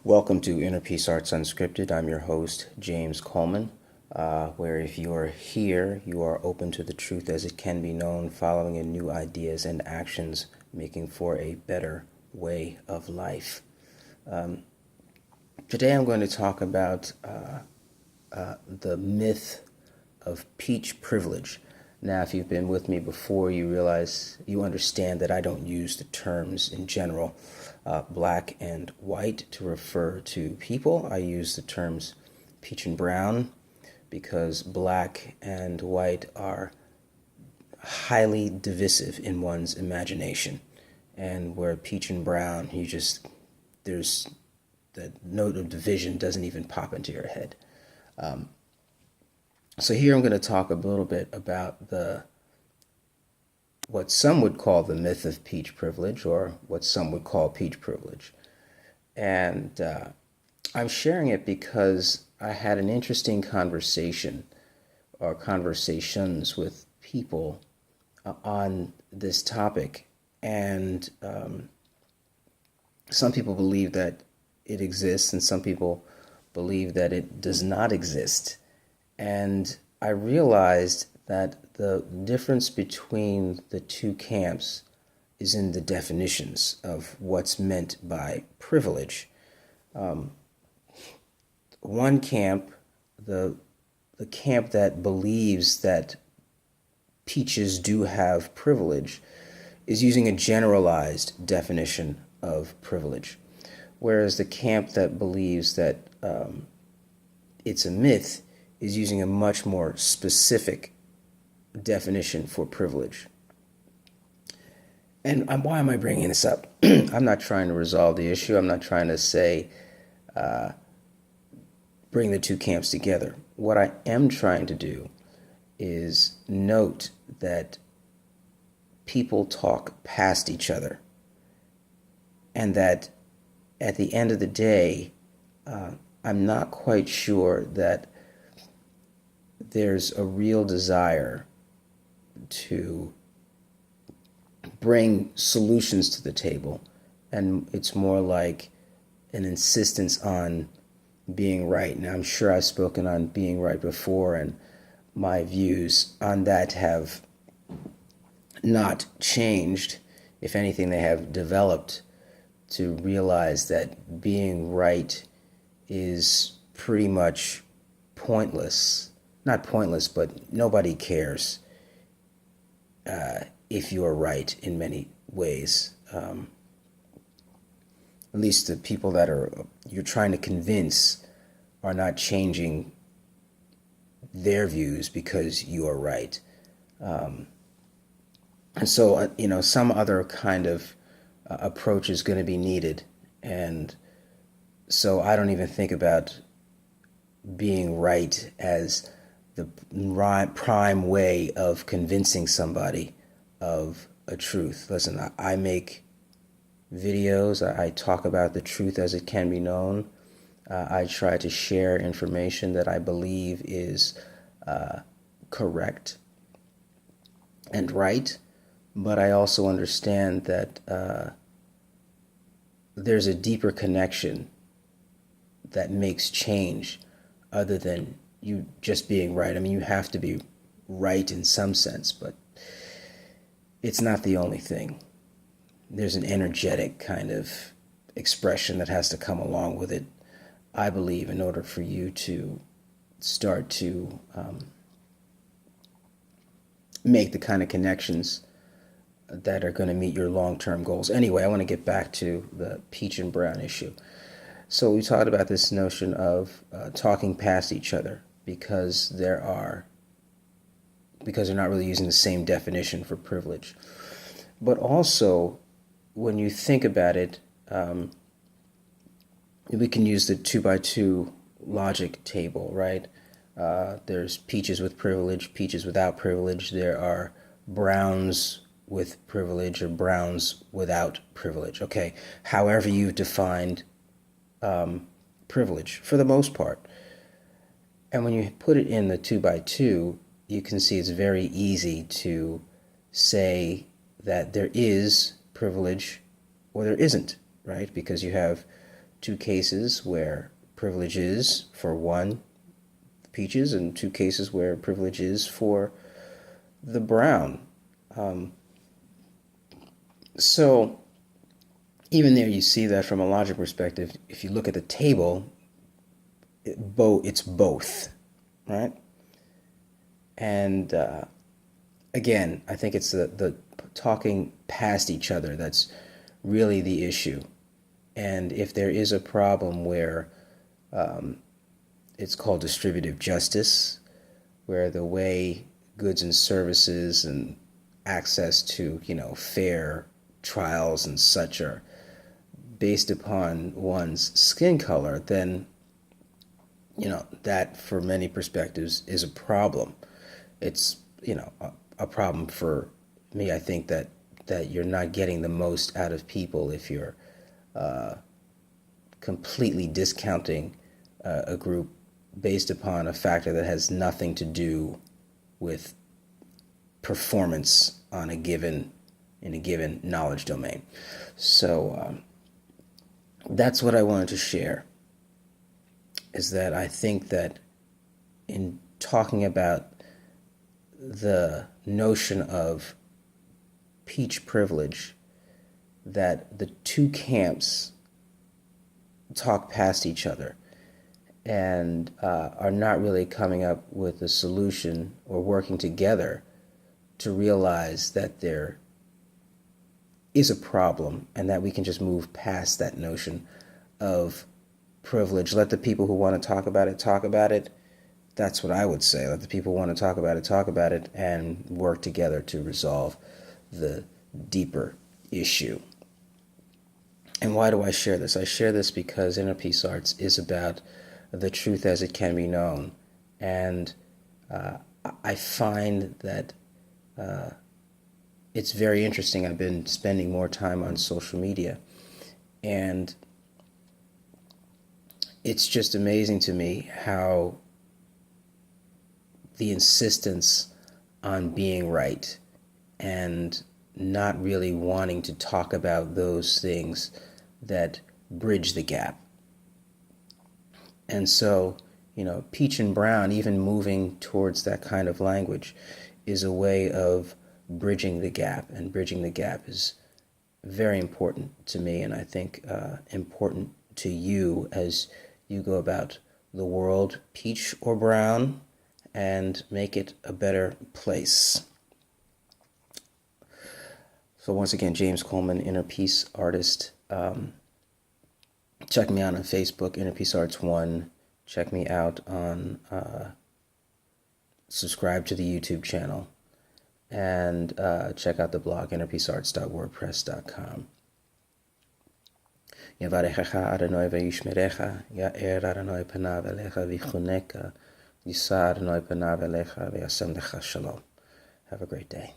Welcome to Inner Peace Arts Unscripted. I'm your host, James Coleman, where if you are here, you are open to the truth as it can be known, following in new ideas and actions, making for a better way of life. Today I'm going to talk about the myth of peach privilege. Now, if you've been with me before, you understand that I don't use the terms in general, black and white, to refer to people. I use the terms peach and brown because black and white are highly divisive in one's imagination. And where peach and brown, there's the note of division doesn't even pop into your head. So here I'm going to talk a little bit about what some would call the myth of peach privilege, or what some would call peach privilege. And I'm sharing it because I had an interesting conversation or conversations with people on this topic. And some people believe that it exists, and some people believe that it does not exist. And I realized that the difference between the two camps is in the definitions of what's meant by privilege. One camp, the camp that believes that peaches do have privilege, is using a generalized definition of privilege, whereas the camp that believes that it's a myth is using a much more specific definition for privilege. And why am I bringing this up? I'm not trying to resolve the issue. I'm not trying to say bring the two camps together. What I am trying to do is note that people talk past each other, and that at the end of the day, I'm not quite sure that there's a real desire to bring solutions to the table, and it's more like an insistence on being right. Now, I'm sure I've spoken on being right before, and my views on that have not changed. If anything, they have developed to realize that being right is pretty much pointless. Not pointless, but nobody cares if you're right in many ways. At least the people that you're trying to convince are not changing their views because you are right. And so, some other kind of approach is going to be needed. And so I don't even think about being right as the prime way of convincing somebody of a truth. Listen, I make videos. I talk about the truth as it can be known. I try to share information that I believe is correct and right, but I also understand that there's a deeper connection that makes change other than you just being right. I mean, you have to be right in some sense, but it's not the only thing. There's an energetic kind of expression that has to come along with it, I believe, in order for you to start to make the kind of connections that are going to meet your long-term goals. Anyway, I want to get back to the peach and brown issue. So we talked about this notion of talking past each other because they're not really using the same definition for privilege. But also, when you think about it, we can use the 2x2 logic table, right? There's peaches with privilege, peaches without privilege. There are browns with privilege or browns without privilege. Okay, however you've defined privilege for the most part. And when you put it in the 2x2, you can see it's very easy to say that there is privilege or there isn't, right? Because you have two cases where privilege is for one, peaches, and two cases where privilege is for the brown. So even there you see that from a logic perspective, if you look at the table, it's both, right? And again, I think it's the talking past each other that's really the issue. And if there is a problem where it's called distributive justice, where the way goods and services and access to, fair trials and such are based upon one's skin color, then, that for many perspectives is a problem. It's, a problem for me. I think that you're not getting the most out of people if you're completely discounting a group based upon a factor that has nothing to do with performance in a given knowledge domain. So that's what I wanted to share, is that I think that in talking about the notion of peach privilege, that the two camps talk past each other and are not really coming up with a solution or working together to realize that there is a problem and that we can just move past that notion of privilege. Let the people who want to talk about it talk about it. That's what I would say. Let the people who want to talk about it, and work together to resolve the deeper issue. And why do I share this? I share this because Inner Peace Arts is about the truth as it can be known. And I find that it's very interesting. I've been spending more time on social media, and it's just amazing to me how the insistence on being right and not really wanting to talk about those things that bridge the gap. And so, peach and brown, even moving towards that kind of language, is a way of bridging the gap. And bridging the gap is very important to me, and I think important to you as you go about the world, peach or brown, and make it a better place. So once again, James Coleman, Inner Peace Artist. Check me out on Facebook, Inner Peace Arts 1. Check me out on, subscribe to the YouTube channel, and check out the blog, innerpeacearts.wordpress.com. Yavarechecha Adonai v'yishmerecha, Ya'er Adonai panav elecha v'chuneka, Yisar Adonai panav elecha v'yasem lecha shalom. Have a great day.